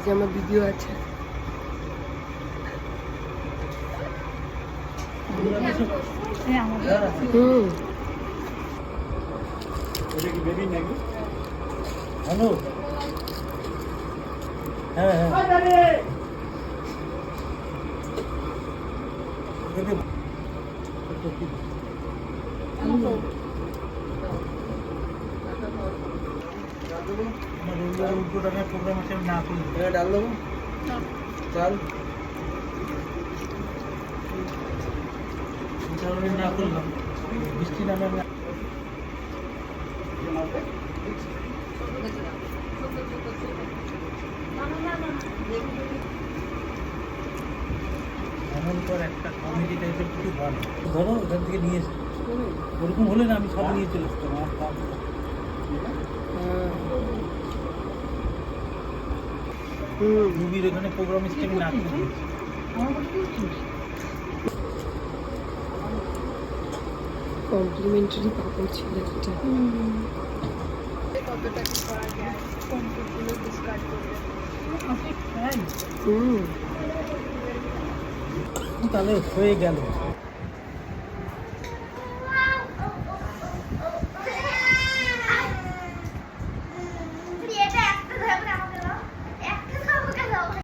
আজকে আমার ভিডিও আছে। হ্যালো, হ্যাঁ হ্যাঁ আমার রবিবার উল্টো টাকার প্রোগ্রাম আছে, আমি না করি ডাল দেবো চাল না করলাম, বৃষ্টি নামে আমি এমন পর একটা কমেডি টাইপের কিছু ভালো ধরো এখান থেকে নিয়ে এসে ওরকম হলে না আমি সব নিয়ে চলে আসতাম। আমার কাজ রুবির এখানে প্রোগ্রাম আমি না করে দিয়েছি। কমপ্লিমেন্টারি পাপড় ছিল একটা। কতটা কি করা যায়, কমপ্লিটগুলো ডিসকার্ড করবে। তাহলে হয়ে গেল।